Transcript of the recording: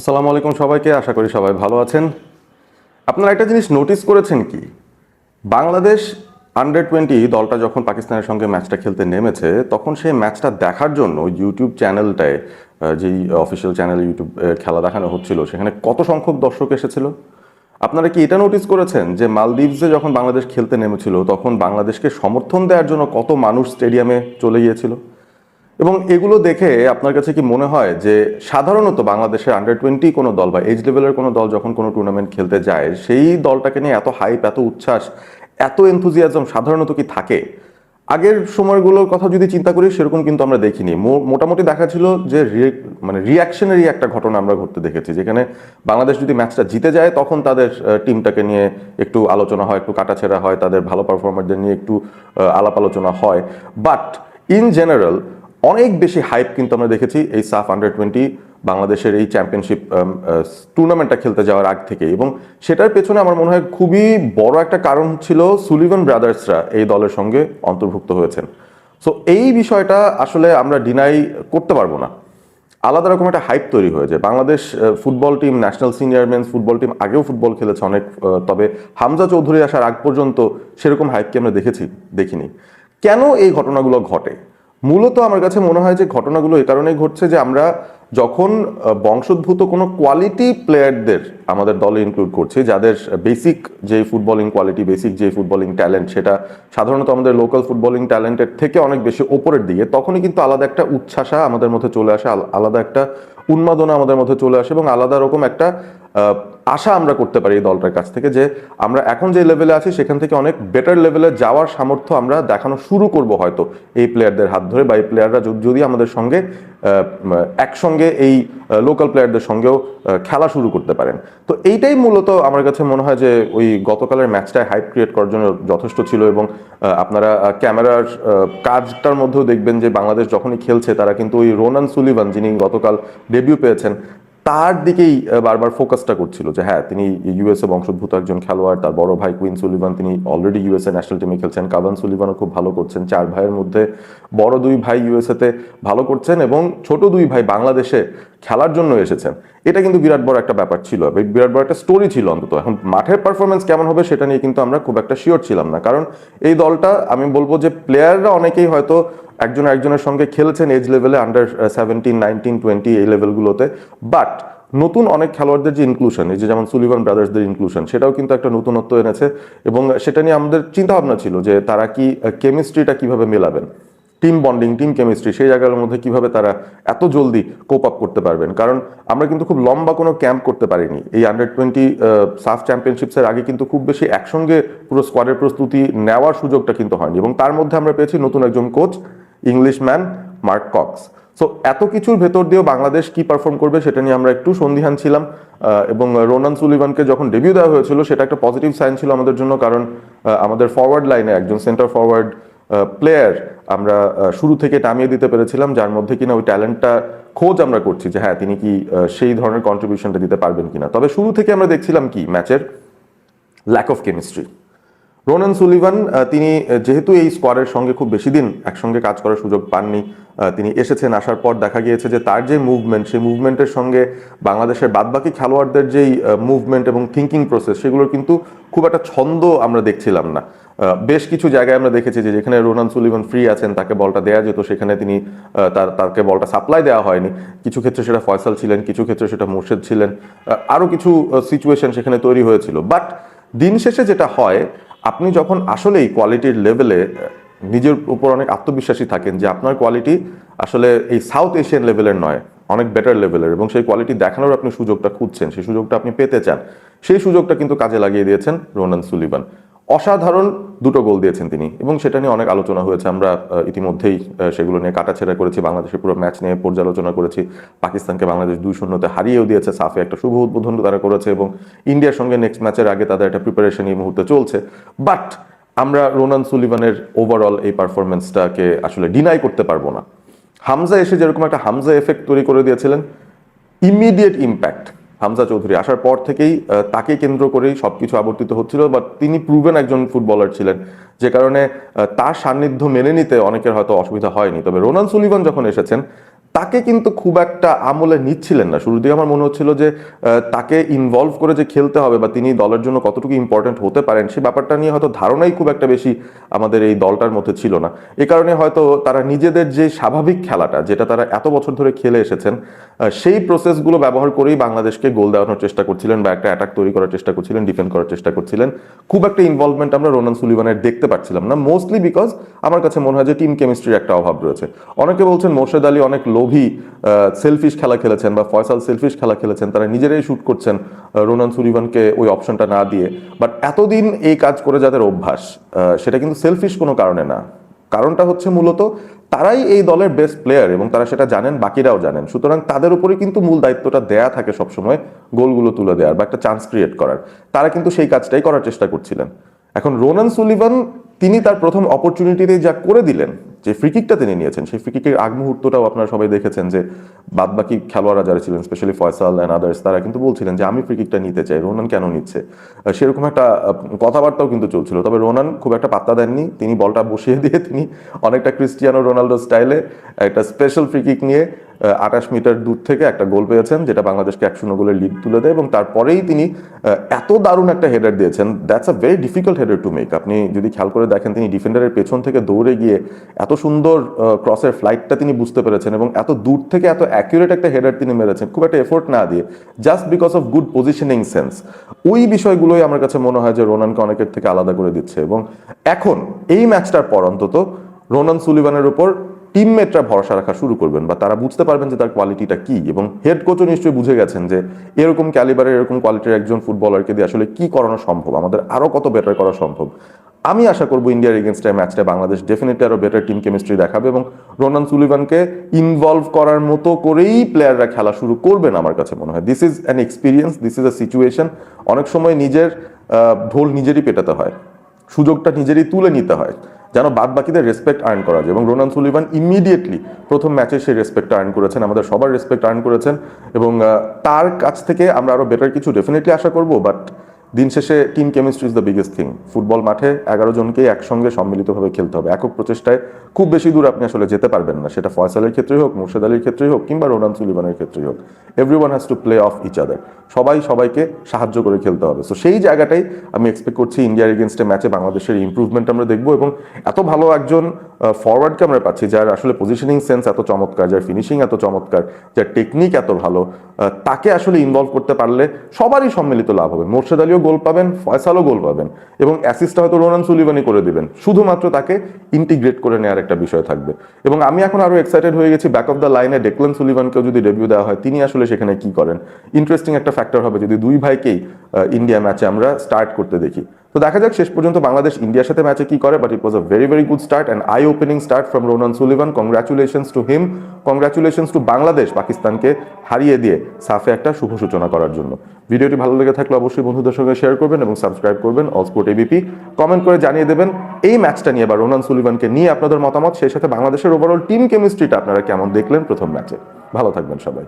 আসসালামু আলাইকুম সবাইকে, আশা করি সবাই ভালো আছেন। আপনারা একটা জিনিস নোটিস করেছেন কি, বাংলাদেশ আন্ডার 20 দলটা যখন পাকিস্তানের সঙ্গে ম্যাচটা খেলতে নেমেছে তখন সেই ম্যাচটা দেখার জন্য ইউটিউব চ্যানেলটায়, যেই অফিসিয়াল চ্যানেল ইউটিউব খেলা দেখানো হচ্ছিল, সেখানে কত সংখ্যক দর্শক এসেছিল? আপনারা কি এটা নোটিস করেছেন যে মালদ্বীপসে যখন বাংলাদেশ খেলতে নেমেছিল তখন বাংলাদেশকে সমর্থন দেওয়ার জন্য কত মানুষ স্টেডিয়ামে চলে গিয়েছিল? এবং এগুলো দেখে আপনার কাছে কি মনে হয় যে সাধারণত বাংলাদেশের আন্ডার 20 কোনো দল বা এজ লেভেলের কোনো দল যখন কোনো টুর্নামেন্ট খেলতে যায় সেই দলটাকে নিয়ে এত হাইপ, এত উচ্ছ্বাস, এত এনথুজিয়াজম সাধারণত কি থাকে? আগের সময়গুলোর কথা যদি চিন্তা করি সেরকম কিন্তু আমরা দেখিনি। মোটামুটি দেখা ছিল যে মানে রিয়াকশনারি একটা ঘটনা আমরা ঘটতে দেখেছি, যেখানে বাংলাদেশ যদি ম্যাচটা জিতে যায় তখন তাদের টিমটাকে নিয়ে একটু আলোচনা হয়, একটু কাটাছেড়া হয়, তাদের ভালো পারফরমারদের নিয়ে একটু আলাপ আলোচনা হয়। বাট ইন জেনারেল অনেক বেশি হাইপ কিন্তু আমরা দেখেছি এই সাফ আন্ডার 20 বাংলাদেশের এই চ্যাম্পিয়নশিপ টুর্নামেন্টটা খেলতে যাওয়ার আগ থেকে। এবং সেটার পেছনে আমার মনে হয় খুবই বড় একটা কারণ ছিল সুলিভান ব্রাদার্সরা এই দলের সঙ্গে অন্তর্ভুক্ত হয়েছেন। সো এই বিষয়টা আসলে আমরা ডিনাই করতে পারবো না। আলাদা রকম একটা হাইপ তৈরি হয়েছে। Bangladesh football team, national senior men's football team আগেও ফুটবল খেলেছে অনেক, তবে হামজা চৌধুরী আসার আগ পর্যন্ত সেরকম হাইপকে আমরা দেখিনি। কেন এই ঘটনাগুলো ঘটে? মূলত আমার কাছে মনে হয় যে ঘটনাগুলো এই কারণেই ঘটছে যে আমরা যখন বংশোদ্ভূত কোনো কোয়ালিটি প্লেয়ারদের আমাদের দলে ইনক্লুড করছি, যাদের বেসিক যে ফুটবলিং কোয়ালিটি, বেসিক যে ফুটবলিং ট্যালেন্ট, সেটা সাধারণত আমাদের লোকাল ফুটবলিং ট্যালেন্টের থেকে অনেক বেশি ওপরের দিকে, তখনই কিন্তু আলাদা একটা উচ্ছ্বাসা আমাদের মধ্যে চলে আসে, আলাদা একটা উন্মাদনা আমাদের মধ্যে চলে আসে এবং আলাদা রকম একটা আশা আমরা করতে পারি এই দলটার কাছ থেকে যে আমরা এখন যে লেভেলে আছি সেখান থেকে অনেক বেটার লেভেলে যাওয়ার সামর্থ্য আমরা দেখানো শুরু করব হয়তো এই প্লেয়ারদের হাত ধরে, বা এই প্লেয়াররা যদি আমাদের সঙ্গে একসঙ্গে এই লোকাল প্লেয়ারদের সঙ্গেও খেলা শুরু করতে পারেন। তো এইটাই মূলত আমার কাছে মনে হয় যে ওই গতকালের ম্যাচটায় হাইপ ক্রিয়েট করার জন্য যথেষ্ট ছিল। এবং আপনারা ক্যামেরার কাজটার মধ্যেও দেখবেন যে বাংলাদেশ যখনই খেলছে তারা কিন্তু ওই রোনান সুলিভান, যিনি গতকাল ডেবিউ পেয়েছেন, তার দিকেই বারবার ফোকাসটা করছিল যে হ্যাঁ, তিনি ইউএসএ বংশোদ্ভূত একজন খেলোয়াড়। তার বড় ভাই কুইন সুলিভান, তিনি অলরেডি ইউএসএ ন্যাশনাল টিমে খেলছেন। কাভান সুলিভানও খুব ভালো করছেন। 4 ভাইয়ের মধ্যে বড় 2 ভাই ইউএসএতে ভালো করছেন এবং ছোট 2 ভাই বাংলাদেশে খেলার জন্য এসেছেন। এটা কিন্তু বিরাট বড় একটা ব্যাপার ছিল, বিরাট বড় একটা স্টোরি ছিল। অন্তত এখন মাঠের পারফরমেন্স কেমন হবে সেটা নিয়ে কিন্তু আমরা খুব একটা শিওর ছিলাম না, কারণ এই দলটা, আমি বলবো যে প্লেয়াররা অনেকেই হয়তো একজনের সঙ্গে খেলেছেন এজ লেভেলে, আন্ডার 17, 19, 20 এই লেভেলগুলোতে। বাট নতুন অনেক খেলোয়াড়দের যে ইনক্লুশন, এই যে যেমন সুলিভান ব্রাদার্সদের ইনক্লুশন, সেটাও কিন্তু একটা নতুনত্ব এনেছে। এবং সেটা নিয়ে আমাদের চিন্তা ভাবনা ছিল যে তারা কি কেমিস্ট্রিটা কিভাবে মেলাবেন, টিম বন্ডিং, টিম কেমিস্ট্রি, সেই জায়গার মধ্যে কিভাবে তারা এত জলদি কোপ আপ করতে পারবেন। কারণ আমরা কিন্তু খুব লম্বা কোনো ক্যাম্প করতে পারিনি এই আন্ডার 20 সাফ চ্যাম্পিয়নশিপসের আগে। কিন্তু খুব বেশি একসঙ্গে পুরো স্কোয়াডের প্রস্তুতি নেওয়ার সুযোগটা কিন্তু হয়নি। এবং তার মধ্যে আমরা পেয়েছি নতুন একজন coach, Englishman Mark Cox. So এত কিছুর ভেতর দিয়েও বাংলাদেশ কি পারফর্ম করবে সেটা নিয়ে আমরা একটু সন্দিহান ছিলাম। এবং রোনান সুলিভানকে যখন ডেবিউ দেওয়া হয়েছিল সেটা একটা পজিটিভ সাইন ছিল আমাদের জন্য, কারণ আমাদের ফরওয়ার্ড লাইনে একজন সেন্টার ফরওয়ার্ড প্লেয়ার আমরা শুরু থেকে নামিয়ে দিতে পেরেছিলাম, যার মধ্যে কিনা ওই ট্যালেন্টটা খোঁজ আমরা করছি যে হ্যাঁ, তিনি কি সেই ধরনের কন্ট্রিবিউশনটা দিতে পারবেন কিনা। তবে শুরু থেকে আমরা দেখছিলাম কি ম্যাচের lack of chemistry. Ronan Sullivan তিনি যেহেতু এই স্কোয়াডের সঙ্গে খুব বেশি দিন একসঙ্গে কাজ করার সুযোগ পাননি, তিনি এসেছেন, আসার পর দেখা গিয়েছে যে তার যে মুভমেন্ট, সেই মুভমেন্টের সঙ্গে বাংলাদেশের বাদবাকি খেলোয়াড়দের যেই মুভমেন্ট এবং থিঙ্কিং প্রসেস, সেগুলোর কিন্তু খুব একটা ছন্দ আমরা দেখছিলাম না। বেশ কিছু জায়গায় আমরা দেখেছি যে যেখানে রোনান সুলিভান ফ্রি আছেন, তাকে বলটা দেওয়া যেত, সেখানে তিনি তাকে বলটা সাপ্লাই দেওয়া হয়নি। কিছু ক্ষেত্রে সেটা ফয়সাল ছিলেন, কিছু ক্ষেত্রে সেটা মোর্শেদ ছিলেন, আরও কিছু সিচুয়েশন সেখানে তৈরি হয়েছিল। বাট দিন শেষে যেটা হয়, আপনি যখন আসলেই কোয়ালিটির লেভেলে নিজের উপর অনেক আত্মবিশ্বাসী থাকেন যে আপনার কোয়ালিটি আসলে এই সাউথ এশিয়ান লেভেলের নয়, অনেক বেটার লেভেলের, এবং সেই কোয়ালিটি দেখানোর আপনি সুযোগটা খুঁজছেন, সেই সুযোগটা আপনি পেতে চান, সেই সুযোগটা কিন্তু কাজে লাগিয়ে দিয়েছেন রোনান সুলিভান। অসাধারণ 2টো গোল দিয়েছেন তিনি, এবং সেটা নিয়ে অনেক আলোচনা হয়েছে। আমরা ইতিমধ্যেই সেগুলো নিয়ে কাটাছেড়া করেছি, বাংলাদেশের পুরো ম্যাচ নিয়ে পর্যালোচনা করেছি। পাকিস্তানকে বাংলাদেশ 2-0 হারিয়েও দিয়েছে, সাফে একটা শুভ উদ্বোধন তারা করেছে, এবং ইন্ডিয়ার সঙ্গে নেক্সট ম্যাচের আগে তাদের একটা প্রিপারেশন এই মুহূর্তে চলছে। বাট আমরা রোনান সুলিভানের ওভারঅল এই পারফরমেন্সটাকে আসলে ডিনাই করতে পারবো না। হামজা এসে যেরকম একটা হামজা এফেক্ট তৈরি করে দিয়েছিলেন, ইমিডিয়েট ইম্প্যাক্ট হামজা চৌধুরী আসার পর থেকেই তাকে কেন্দ্র করেই সবকিছু আবর্তিত হচ্ছিল। বাট তিনি প্রুভেন একজন ফুটবলার ছিলেন, যে কারণে তার সান্নিধ্য মেনে নিতে অনেকের হয়তো অসুবিধা হয়নি। তবে রোনান সুলিভান যখন এসেছেন, তাকে কিন্তু খুব একটা আমলে নিচ্ছিলেন না। শুরুর দিকে আমার মনে হচ্ছিল যে তাকে ইনভলভ করে যে খেলতে হবে বা তিনি দলের জন্য কতটুকু ইম্পর্টেন্ট হতে পারেন সেই ব্যাপারটা নিয়ে হয়তো ধারণাই খুব একটা বেশি আমাদের এই দলটার মধ্যে ছিল না। এ কারণে হয়তো তারা নিজেদের যে স্বাভাবিক খেলাটা, যেটা তারা এত বছর ধরে খেলে এসেছেন, সেই প্রসেসগুলো ব্যবহার করেই বাংলাদেশকে গোল দেওয়ানোর চেষ্টা করছিলেন বা একটা অ্যাটাক তৈরি করার চেষ্টা করছিলেন, ডিফেন্ড করার চেষ্টা করছিলেন। খুব একটা ইনভলভমেন্ট আমরা রোনান সুলিভানের দেখতে পাচ্ছিলাম না, মোস্টলি বিকজ আমার কাছে মনে হয় যে টিম কেমিস্ট্রির একটা অভাব রয়েছে। অনেকে বলছেন মোর্শেদ আলী অনেক লোভী, সেলফিশ খেলা খেলেছেন বা ফয়সাল সেলফিশ খেলা খেলেছেন, তারা নিজেরাই শুট করছেন রোনান সুলিভানকে ওই অপশনটা না দিয়ে। বাট এতদিন এই কাজ করে যাদের অভ্যাস, সেটা কিন্তু সেলফিশ কোনো কারণে না। কারণটা হচ্ছে মূলত তারাই এই দলের বেস্ট প্লেয়ার এবং তারা সেটা জানেন, বাকিরাও জানেন। সুতরাং তাদের উপরে কিন্তু মূল দায়িত্বটা দেয়া থাকে সবসময় গোলগুলো তুলে দেওয়ার বা একটা চান্স ক্রিয়েট করার। তারা কিন্তু সেই কাজটাই করার চেষ্টা করছিলেন। এখন রোনান সুলিভান তিনি তার প্রথম অপরচুনিটিতে যা করে দিলেন, যে ফ্রিকিকটা তিনি নিয়েছেন, সেই ফ্রিকিকের আগ মুহূর্তটাও আপনারা সবাই দেখেছেন যে বাদবাকি খেলোয়াড়রা যারা ছিলেন, স্পেশালি ফয়সাল অ্যান্ড আদার্স, তারা কিন্তু বলছিলেন যে আমি ফ্রিকিকটা নিতে চাই, রোনান কেন নিচ্ছে, সেরকম একটা কথাবার্তাও কিন্তু চলছিল। তবে রোনান খুব একটা পাত্তা দেননি, তিনি বলটা বসিয়ে দিয়ে তিনি অনেকটা ক্রিস্টিয়ানো রোনালদো স্টাইলে একটা স্পেশাল ফ্রিকিক নিয়ে 28 মিটার দূর থেকে একটা গোল পেয়েছেন, যেটা বাংলাদেশকে 1-0 গোলের লিড তুলে দেয়। এবং তারপরেই তিনি এত দারুণ একটা হেডার দিয়েছেন, that's a very difficult header to make. আপনি যদি খেয়াল করে দেখেন, তিনি ডিফেন্ডারের পেছন থেকে দৌড়ে গিয়ে এত সুন্দর ক্রসের ফ্লাইটটা তিনি বুঝতে পেরেছেন এবং এত দূর থেকে এত অ্যাকুরেট একটা হেডার তিনি মেরেছেন, খুব একটা এফোর্ট না দিয়ে, just because of good positioning sense. ওই বিষয়গুলোই আমার কাছে মনে হয় যে রোনানকে অনেকের থেকে আলাদা করে দিচ্ছে। এবং এখন এই ম্যাচটার পর অন্তত রোনান সুলিভানের উপর টিমমেটরা ভরসা রাখা শুরু করবেন বা তারা বুঝতে পারবেন যে তার কোয়ালিটিটা কি। এবং হেড কোচও নিশ্চয়ই বুঝে গেছেন যে এরকম ক্যালিবারের, এরকম কোয়ালিটির একজন ফুটবলারকে দিয়ে আসলে কি করানো সম্ভব, আমাদের আরো কত বেটার করা সম্ভব। আমি আশা করবো ইন্ডিয়ার এগেনস্ট ম্যাচটা বাংলাদেশ ডেফিনেটলি আরো বেটার টিম কেমিস্ট্রি দেখাবে এবং রোনান সুলিভানকে ইনভলভ করার মতো করেই প্লেয়াররা খেলা শুরু করবেন। আমার কাছে মনে হয় this is an experience, this is a situation. অনেক সময় নিজের ঢোল নিজেরই পেটাতে হয়, সুযোগটা নিজেরই তুলে নিতে হয়, যেন বাদ বাকিদের রেসপেক্ট আর্ন করা যায়। এবং রোনান সুলিভান ইমিডিয়েটলি প্রথম ম্যাচে সেই রেসপেক্ট আর্ন করেছেন, আমাদের সবার রেসপেক্ট আর্ন করেছেন। এবং তার কাছ থেকে আমরা আরো বেটার কিছু ডেফিনেটলি আশা করবো। বাট দিন শেষে team chemistry is the biggest thing. Football মাঠে 11 জনকেই একসঙ্গে সম্মিলিতভাবে খেলতে হবে। একক প্রচেষ্টায় খুব বেশি দূর আপনি আসলে যেতে পারবেন না, সেটা ফয়সালের ক্ষেত্রেই হোক, মোর্শেদ আলীর ক্ষেত্রেই হোক, কিংবা রোনান সুলিভানের ক্ষেত্রেই হোক। Everyone has to play off each other. সবাই সবাইকে সাহায্য করে খেলতে হবে। সো সেই জায়গাটাই আমি এক্সপেক্ট করছি ইন্ডিয়ার এগেনস্টে ম্যাচে বাংলাদেশের ইমপ্রুভমেন্ট আমরা দেখবো। এবং এত ভালো একজন ফরওয়ার্ডকে আমরা পাচ্ছি যার আসলে পজিশনিং সেন্স এত চমৎকার, যার ফিনিশিং এত চমৎকার, যার টেকনিক এত ভালো, তাকে আসলে ইনভলভ করতে পারলে সবারই সম্মিলিত লাভ হবে। মোর্শেদ আলীও গোল পাবেন, ফয়সালও গোল পাবেন এবং অ্যাসিস্টটা হয়তো রোনান সুলিভানই করে দিবেন। শুধুমাত্র তাকে ইন্টিগ্রেট করে নেওয়ার একটা বিষয় থাকবে। এবং আমি এখন আরো এক্সাইটেড হয়ে গেছি, ব্যাক অফ দ্য লাইনে ডেকলান সুলিভানকেও যদি ডেবিউ দেওয়া হয়, তিনি আসলে সেখানে কি করেন। ইন্টারেস্টিং একটা ফ্যাক্টর হবে যদি দুই ভাইকেই ইন্ডিয়া ম্যাচে আমরা স্টার্ট করতে দেখি। তো দেখা যাক শেষ পর্যন্ত বাংলাদেশ ইন্ডিয়ার সাথে ম্যাচে কি করে। But it was a very very good start and I opening start from Ronan Sullivan. Congratulations to him, congratulations to Bangladesh পাকিস্তানকে হারিয়ে দিয়ে সাফে একটা শুভ সূচনা করার জন্য। ভিডিওটি ভালো লেগে থাকলে অবশ্যই বন্ধুদের সঙ্গে শেয়ার করবেন এবং সাবস্ক্রাইব করবেন অল স্পোর্ট এবিপি। কমেন্ট করে জানিয়ে দেবেন এই ম্যাচটা নিয়ে বা রোনান সুলিভানকে নিয়ে আপনাদের মতামত, সেই সাথে বাংলাদেশের ওভারঅল টিম কেমিস্ট্রিটা আপনারা কেমন দেখলেন প্রথম ম্যাচে। ভালো থাকবেন সবাই।